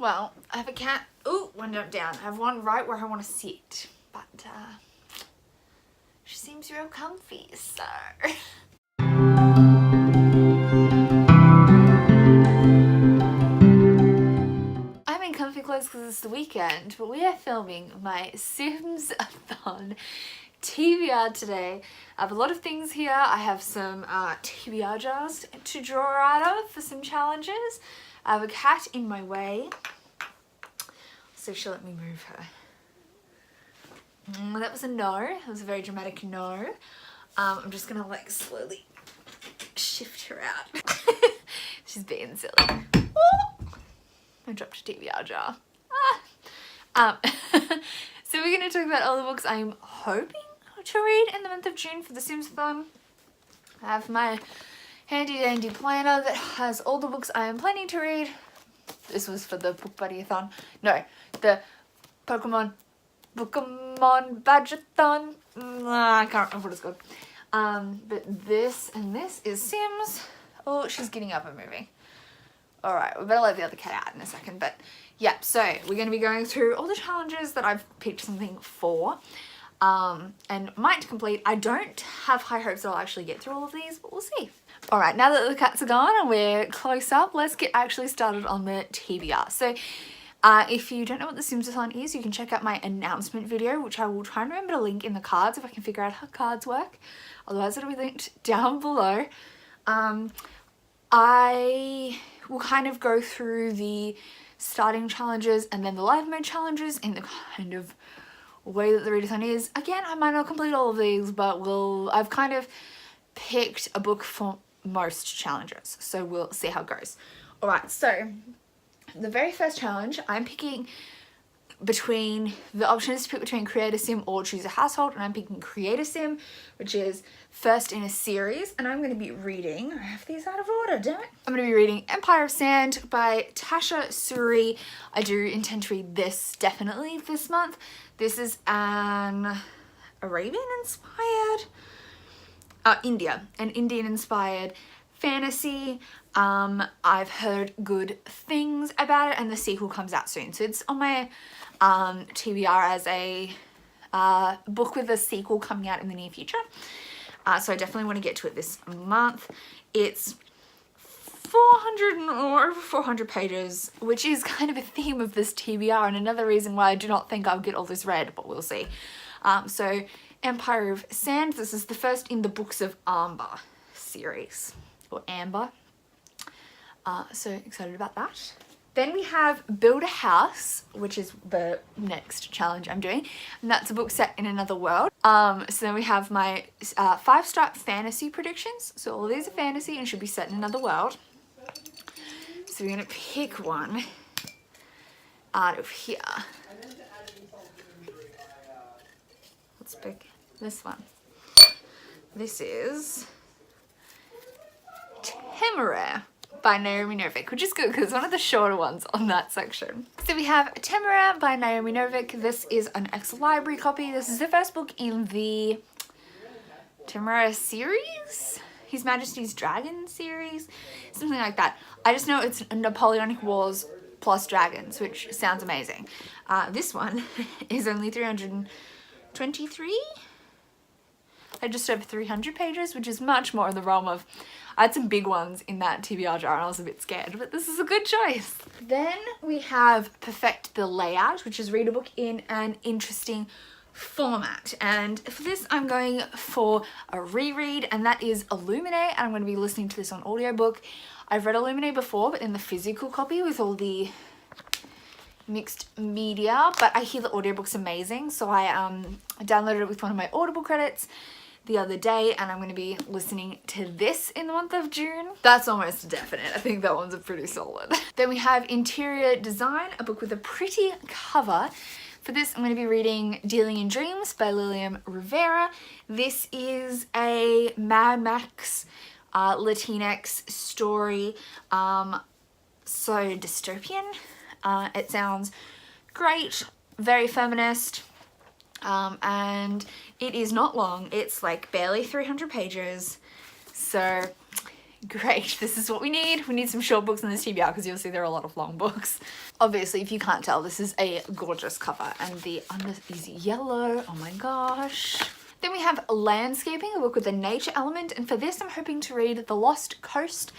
Well, I have a cat. Ooh, one jump down. I have one right where I want to sit. But she seems real comfy, so... I'm in comfy clothes because it's the weekend, but we are filming my Sims-A-Thon TBR today. I have a lot of things here. I have some TBR jars to draw out of for some challenges. I have a cat in my way, so she'll let me move her. That was a no. That was a very dramatic no. I'm just gonna like slowly shift her out. She's being silly. Oh! I dropped a TBR jar. So we're gonna talk about all the books I'm hoping to read in the month of June for the Sims-A-Thon. I have my handy dandy planner that has all the books I am planning to read. This was for the Book Buddy-a-thon. No, the Pokemon Badge-a-thon. I can't remember what it's called. But this and this is Sims. Oh, she's getting up and moving. Alright, we better let the other cat out in a second. But yeah, so we're going to be going through all the challenges that I've picked something for. And might complete. I don't have high hopes that I'll actually get through all of these, but we'll see. Alright, now that the cats are gone and we're close up, let's get actually started on the TBR. So if you don't know what the Sims-A-Thon is, you can check out my announcement video, which I will try and remember to link in the cards if I can figure out how cards work. Otherwise it'll be linked down below. I will kind of go through the starting challenges and then the live mode challenges in the kind of way that the readathon is. Again, I might not complete all of these, but I've kind of picked a book for most challenges, so we'll see how it goes. Alright, so the very first challenge, I'm picking between, the option is to pick between create a sim or choose a household, and I'm picking create a sim, which is first in a series, and I'm going to be reading, I have these out of order, damn it. I'm going to be reading Empire of Sand by Tasha Suri. I do intend to read this definitely this month. This is an Arabian inspired, an Indian inspired fantasy. I've heard good things about it, and the sequel comes out soon, so it's on my TBR as a book with a sequel coming out in the near future. So I definitely want to get to it this month. It's 400 or over 400 pages, which is kind of a theme of this TBR, and another reason why I do not think I'll get all this read, but we'll see. So Empire of Sand, this is the first in the Books of Amber series, or Amber. So excited about that. Then we have Build a House, which is the next challenge I'm doing, and that's a book set in another world. So then we have my 5-star fantasy predictions. So all of these are fantasy and should be set in another world. So we're going to pick one out of here. Let's pick this one. This is Temeraire by Naomi Novik, which is good because it's one of the shorter ones on that section. So we have Temeraire by Naomi Novik. This is an ex-library copy. This is the first book in the Temeraire series, His Majesty's Dragon series, something like that. I just know it's Napoleonic Wars plus dragons, which sounds amazing. This one is only 323? Just over 300 pages, which is much more in the realm of, I had some big ones in that TBR jar and I was a bit scared, but this is a good choice. Then we have Perfect the Layout, which is read a book in an interesting format, and for this I'm going for a reread, and that is Illuminate, and I'm going to be listening to this on audiobook. I've read Illuminate before, but in the physical copy with all the mixed media, but I hear the audiobook's amazing, so I downloaded it with one of my Audible credits the other day, and I'm going to be listening to this in the month of June. That's almost definite. I think that one's a pretty solid. Then we have Interior Design, a book with a pretty cover. For this, I'm going to be reading Dealing in Dreams by Lilian Rivera. This is a Mad Max Latinx story, so dystopian. It sounds great, very feminist, and it is not long. It's like barely 300 pages, so Great, this is what we need. We need some short books in this TBR because you'll see there are a lot of long books. Obviously, if you can't tell, this is a gorgeous cover and the under is yellow. Oh my gosh. Then we have Landscaping, a book with a nature element, and for this I'm hoping to read The Lost Coast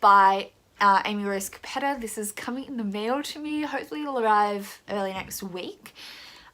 by Amy Rose Capetta. This is coming in the mail to me. Hopefully it'll arrive early next week.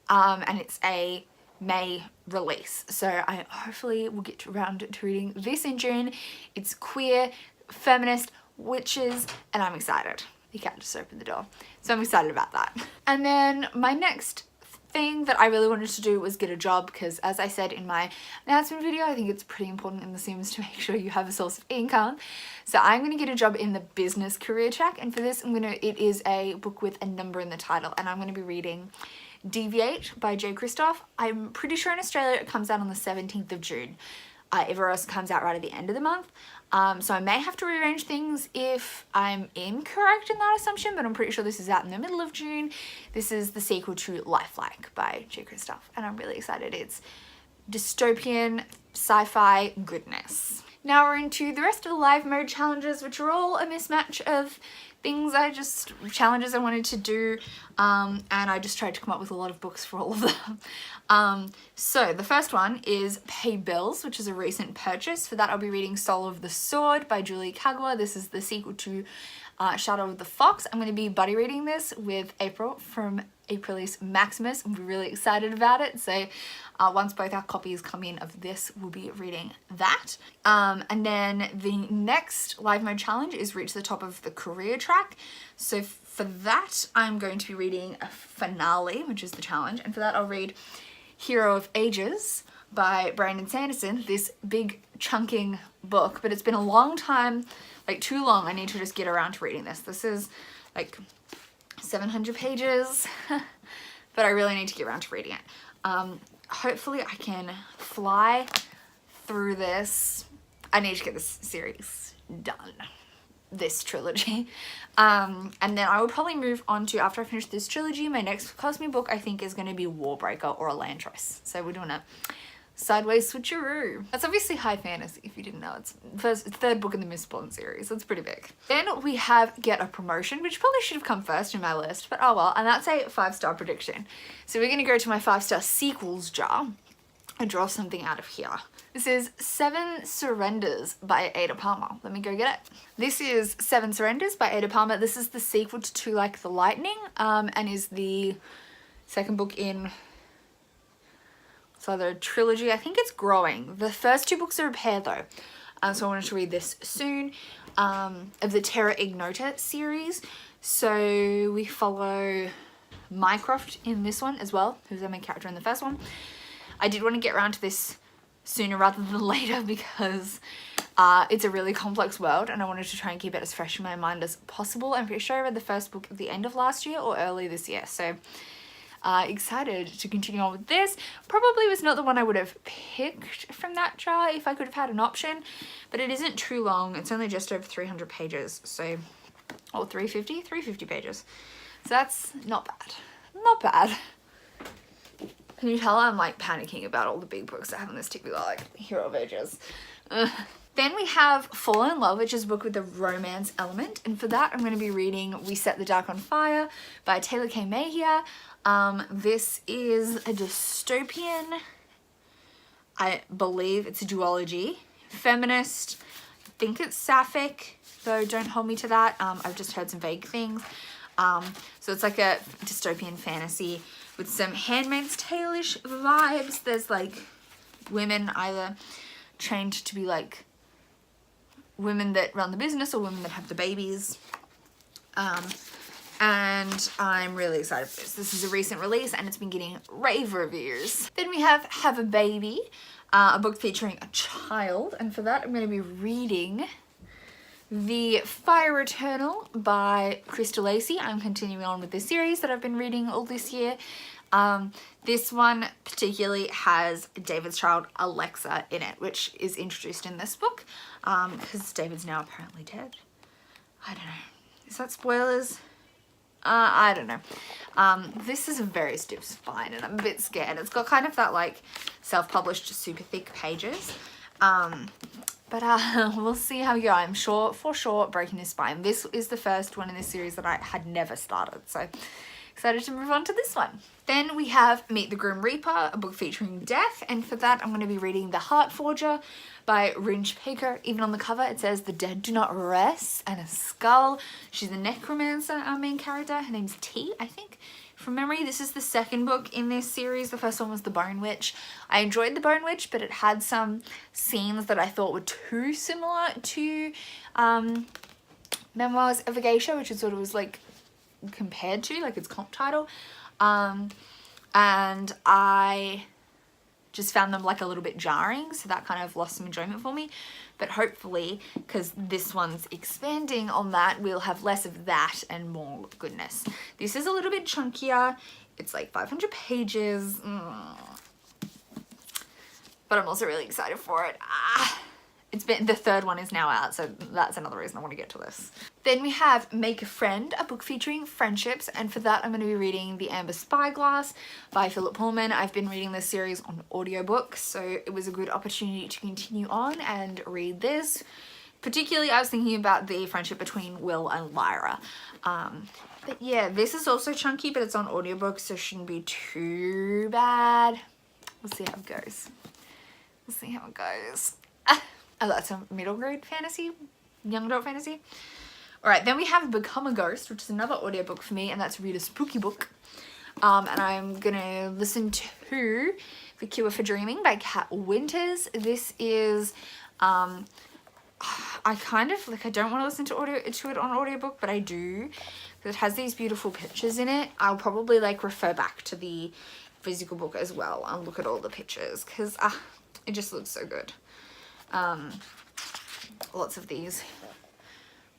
And it's a May release, so I hopefully will get around to reading this in June. It's queer, feminist, witches, and I'm excited. The cat just opened the door, so I'm excited about that. And then my next thing that I really wanted to do was get a job, because as I said in my announcement video, I think it's pretty important in The Sims to make sure you have a source of income. So I'm going to get a job in the business career track, and for this it is a book with a number in the title, and I'm going to be reading Deviate by J. Christoph. I'm pretty sure in Australia it comes out on the 17th of June. Everywhere else comes out right at the end of the month. So I may have to rearrange things if I'm incorrect in that assumption, but I'm pretty sure this is out in the middle of June. This is the sequel to Lifelike by J. Christoph, and I'm really excited. It's dystopian sci-fi goodness. Now we're into the rest of the live mode challenges, which are all a mismatch of challenges I wanted to do, and I just tried to come up with a lot of books for all of them. So the first one is Pay Bills, which is a recent purchase. For that I'll be reading Soul of the Sword by Julie Kagawa. This is the sequel to Shadow of the Fox. I'm going to be buddy reading this with April from Aprilis Maximus. I'm really excited about it, so once both our copies come in of this, we'll be reading that. And then the next live mode challenge is Reach the Top of the Career track. So for that, I'm going to be reading a finale, which is the challenge. And for that, I'll read Hero of Ages by Brandon Sanderson, this big chunking book, but it's been a long time, like too long. I need to just get around to reading this. This is like 700 pages, but I really need to get around to reading it. Hopefully I can fly through this. I need to get this series done, this trilogy. And then I will probably move on to, after I finish this trilogy, my next Cosme book I think is going to be Warbreaker or Elantris. So we're doing a sideways switcheroo. That's obviously high fantasy, if you didn't know. It's third book in the Miss Blonde series. That's pretty big. Then we have Get a Promotion, which probably should have come first in my list, but oh well. And that's a 5-star prediction. So we're going to go to my 5-star sequels jar and draw something out of here. This is 7 Surrenders by Ada Palmer. Let me go get it. This is 7 Surrenders by Ada Palmer. This is the sequel to Two Like the Lightning, and is the second book in the trilogy. I think it's growing. The first 2 books are a pair though. So I wanted to read this soon, of the Terra Ignota series. So we follow Mycroft in this one as well, who's the main character in the first one. I did want to get around to this sooner rather than later because it's a really complex world and I wanted to try and keep it as fresh in my mind as possible. I'm pretty sure I read the first book at the end of last year or early this year, so excited to continue on with this. Probably was not the one I would have picked from that jar if I could have had an option, but it isn't too long. It's only just over 300 pages, so, or 350 pages. So that's not bad. Not bad. Can you tell I'm like panicking about all the big books I have on this TBR, like Hero of Ages. Then we have Fall in Love, which is a book with a romance element. And for that, I'm going to be reading We Set the Dark on Fire by Taylor K. Mayhew. This is a dystopian, I believe it's a duology, feminist, I think it's sapphic, though don't hold me to that. I've just heard some vague things. So it's like a dystopian fantasy with some Handmaid's Tale-ish vibes. There's like women either trained to be like women that run the business or women that have the babies. And I'm really excited for this. This is a recent release and it's been getting rave reviews. Then we have a Baby, a book featuring a child. And for that, I'm going to be reading The Fire Eternal by Crystal Lacey. I'm continuing on with this series that I've been reading all this year. This one particularly has David's child Alexa in it, which is introduced in this book because David's now apparently dead. I don't know. Is that spoilers? I don't know. This is a very stiff spine and I'm a bit scared. It's got kind of that like self-published super thick pages. But we'll see how we go. I'm sure, for sure, breaking his spine. This is the first one in this series that I had never started. So excited to move on to this one. Then we have Meet the Grim Reaper, a book featuring death. And for that, I'm going to be reading The Heart Forger by Rinch Paker. Even on the cover, it says the dead do not rest, and a skull. She's a necromancer, our main character. Her name's T, I think. From memory, this is the second book in this series. The first one was The Bone Witch. I enjoyed The Bone Witch, but it had some scenes that I thought were too similar to Memoirs of a Geisha, which is what it was like compared to, like its comp title. And I just found them like a little bit jarring, so that kind of lost some enjoyment for me. But hopefully, because this one's expanding on that, we'll have less of that and more goodness. This is a little bit chunkier. It's like 500 pages. But I'm also really excited for it. It's been, the third one is now out, so that's another reason I want to get to this. Then we have Make a Friend, a book featuring friendships, and for that I'm going to be reading The Amber Spyglass by Philip Pullman. I've been reading this series on audiobook, so it was a good opportunity to continue on and read this. Particularly, I was thinking about the friendship between Will and Lyra. But yeah, this is also chunky, but it's on audiobook, so it shouldn't be too bad. We'll see how it goes. We'll see how it goes. Oh, that's a middle grade fantasy, young adult fantasy. All right, then we have Become a Ghost, which is another audiobook for me, and that's read a spooky book. And I'm gonna listen to The Cure for Dreaming by Kat Winters. This is, I kind of, like, I don't want to listen to it on audiobook, but I do, because it has these beautiful pictures in it. I'll probably, like, refer back to the physical book as well and look at all the pictures, because it just looks so good. Lots of these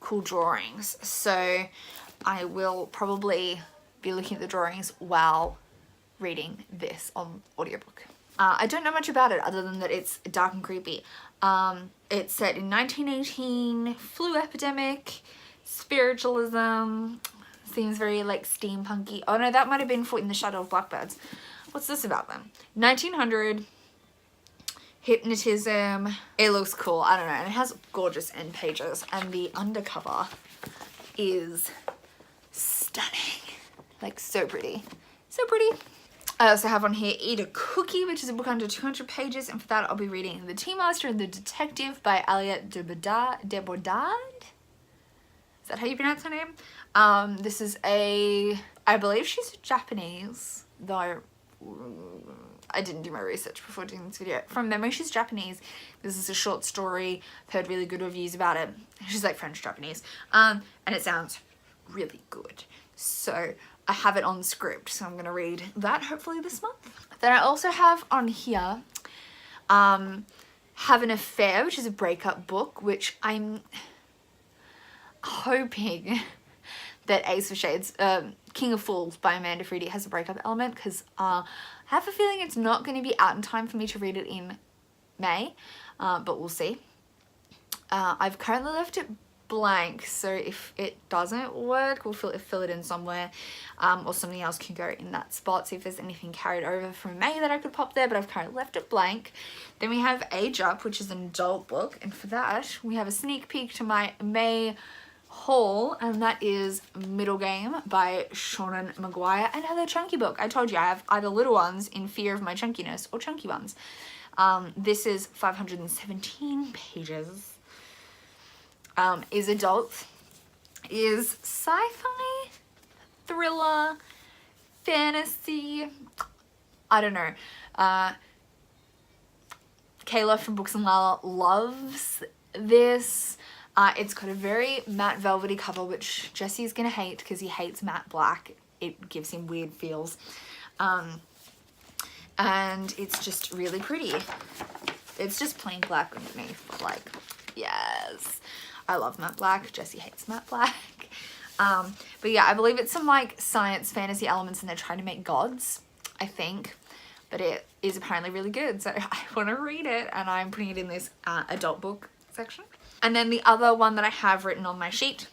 cool drawings, so I will probably be looking at the drawings while reading this on audiobook. I don't know much about it other than that it's dark and creepy. It's set in 1918, flu epidemic, spiritualism, seems very like steampunky. Oh no, that might have been for In the Shadow of Blackbirds. What's this about them? 1900, hypnotism. It looks cool, I don't know, and it has gorgeous end pages, and the undercover is stunning, like so pretty, so pretty. I also have on here Eat a Cookie, which is a book under 200 pages, and for that I'll be reading The Tea Master and the Detective by Aliette de Bodard. Is that how you pronounce her name? This is I believe she's Japanese, though I didn't do my research before doing this video. From memory, she's Japanese. This is a short story. I've heard really good reviews about it. She's like French Japanese. And it sounds really good. So I have it on script, so I'm gonna read that hopefully this month. Then I also have on here Have an Affair, which is a breakup book, which I'm hoping that Ace of Shades, King of Fools by Amanda Freedy has a breakup element, because I have a feeling it's not going to be out in time for me to read it in May, but we'll see. I've currently left it blank, so if it doesn't work, we'll fill it in somewhere, or something else can go in that spot, see if there's anything carried over from May that I could pop there, but I've currently left it blank. Then we have Age Up, which is an adult book, and for that we have a sneak peek to my May haul, and that is Middle Game by Seanan Maguire, another chunky book. I told you I have either little ones in fear of my chunkiness or chunky ones. This is 517 pages. Is adult, is sci-fi, thriller, fantasy, I don't know. Kayla from Books and Lala loves this. It's got a very matte velvety cover, which Jesse's gonna hate because he hates matte black. It gives him weird feels. And it's just really pretty. It's just plain black underneath, but like, yes. I love matte black. Jesse hates matte black. But yeah, I believe it's some like science fantasy elements and they're trying to make gods, I think. But it is apparently really good, so I want to read it, and I'm putting it in this adult book section. And then the other one that I have written on my sheet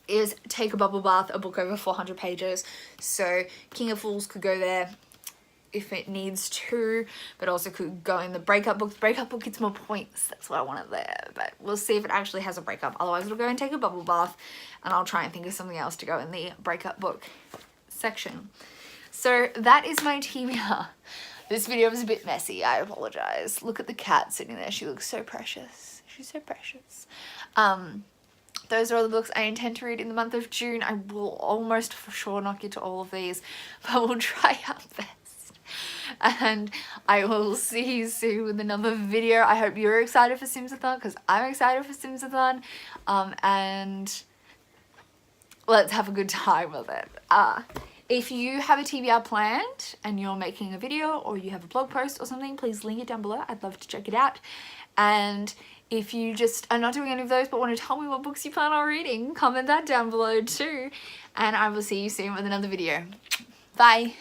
is Take a Bubble Bath, a book over 400 pages. So King of Fools could go there. if it needs to, but also could go in the breakup book. The breakup book gets more points, that's why I want it there, but we'll see if it actually has a breakup. Otherwise it'll go and take a bubble bath, and I'll try and think of something else to go in the breakup book section. So that is my TBR. This video was a bit messy, I apologize. Look at the cat sitting there, she looks so precious. She's so precious. Those are all the books I intend to read in the month of June. I will almost for sure not get to all of these, but we'll try our best. And I will see you soon with another video. I hope you're excited for Sims-A-Thon, because I'm excited for Sims-A-Thon. And let's have a good time with it. If you have a TBR planned and you're making a video, or you have a blog post or something, please link it down below. I'd love to check it out. And if you just are not doing any of those but want to tell me what books you plan on reading, comment that down below too. And I will see you soon with another video. Bye!